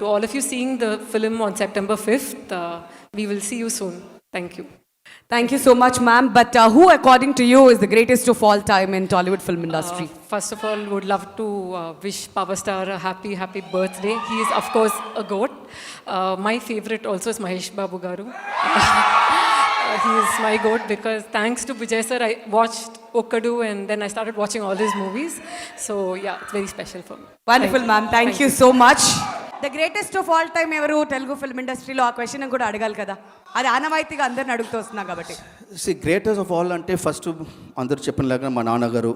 to all of you seeing the film on September 5th. We will see you soon. Thank you. Thank you so much, ma'am. But who, according to you, is the greatest of all time in Tollywood film industry? First of all, would love to wish Power Star a happy birthday. He is, of course, a goat. My favorite also is Mahesh Babu Garu. He is my goat because thanks to Vijay sir, I watched Okkadu and then I started watching all his movies. So yeah, it's very special for me. Wonderful, ma'am. Thank you so much. The greatest of all time ఎవరు Telugu film ఇండస్ట్రీలో? ఆ question కూడా అడగాలి కదా, అది ఆనవాయితీగా అందరిని అడుగుతూ వస్తున్నా కాబట్టి. గ్రేటెస్ట్ ఆఫ్ ఆల్ అంటే ఫస్ట్ అందరు చెప్పినలాగా మా నాన్నగారు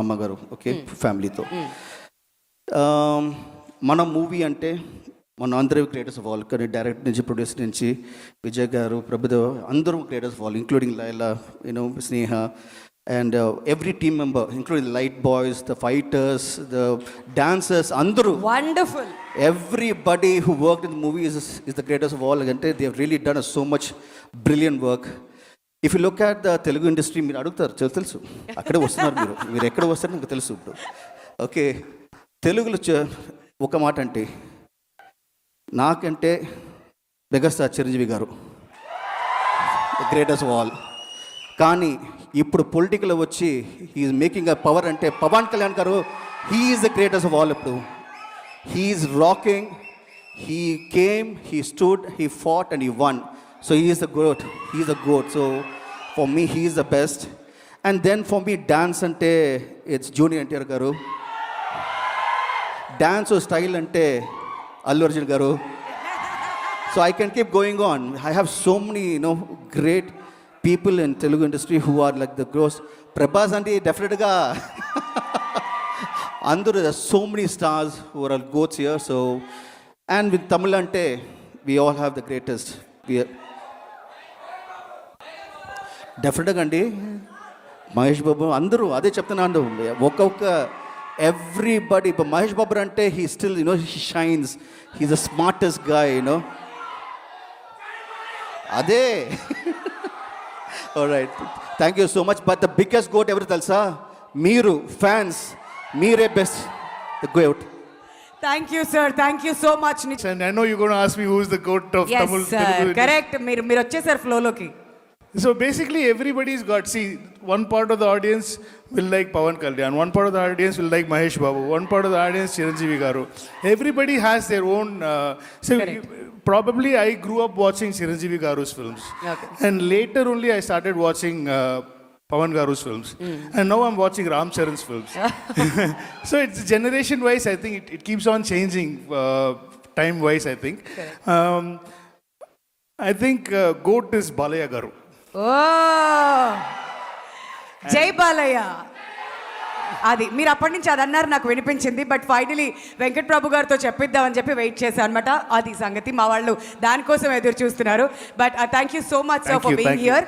అమ్మగారు, ఓకే, ఫ్యామిలీతో. మన మూవీ అంటే మన అందరూ గ్రేటెస్ట్ ఆఫ్ ఆల్, కానీ డైరెక్ట్ నుంచి ప్రొడ్యూసర్ నుంచి విజయ్ గారు, ప్రభుదేవ్, అందరూ greatest of all, including Laila, Sneha, and every team member, including the light boys, the fighters, the dancers, andru wonderful, everybody who worked in the movie is the greatest of all. Ante they have really done so much brilliant work. If you look at the Telugu industry, మీరు అడుగుతారు, తెలుసు అక్కడే వస్తున్నారు, మీరు ఎక్కడ వస్తారో నాకు తెలుసు. ఇప్పుడు ఓకే, తెలుగులో ఒక మాట అంటే నాకంటే మెగాస్టార్ చిరంజీవి గారు ద గ్రేటెస్ట్ ఆఫ్ ఆల్. కానీ ఇప్పుడు పొలిటికల్ వచ్చి హీఈస్ మేకింగ్ అ పవర్ అంటే Pawan Kalyan garu, he is the greatest of all. ఇప్పుడు he is rocking, he came, he stood, he fought and he won. So he is the goat, he is the goat. So for me he is the best. And then for me dance అంటే it's junior NTR garu, dance style అంటే Allu Arjun garu. So I can keep going on. I have so many great people in Telugu industry who are like the gross. Prabhas ante definitely andru, there are so many stars who are goats here. So and with Tamil ante we all have the greatest. We are definitely andi Mahesh Babu andru ade cheptunanu okka everybody, but Mahesh Babu ante he still he shines. He's the smartest guy, ade. All right, thank you so much. But the biggest goat ever telsa meeru fans, meere best, the goat. Thank you sir, thank you so much. And I know you're going to ask me who is the goat of Tamil. Yes sir, correct. మీరు వచ్చేసారు flow లోకి. So basically everybody's got, see, one part of the audience will like Pawan Kalyan, one part of the audience will like Mahesh Babu, one part of the audience Chiranjeevi Garu. Everybody has their own probably I grew up watching Chiranjeevi Garu's films. Okay. And later only I started watching Pawan Garu's films. And now I'm watching Ram Charan's films. So it's generation wise, I think it keeps on changing time wise, I think. I think goat is Balaya Garu. Oh, జై బాలయ్య. అది మీరు అప్పటి నుంచి అది అన్నారు, నాకు వినిపించింది. But finally Venkat ప్రభు గారితో చెప్పిద్దామని చెప్పి వెయిట్ చేశాను అనమాట. అది సంగతి, మా వాళ్ళు దానికోసం ఎదురు చూస్తున్నారు. But thank you so much for being here.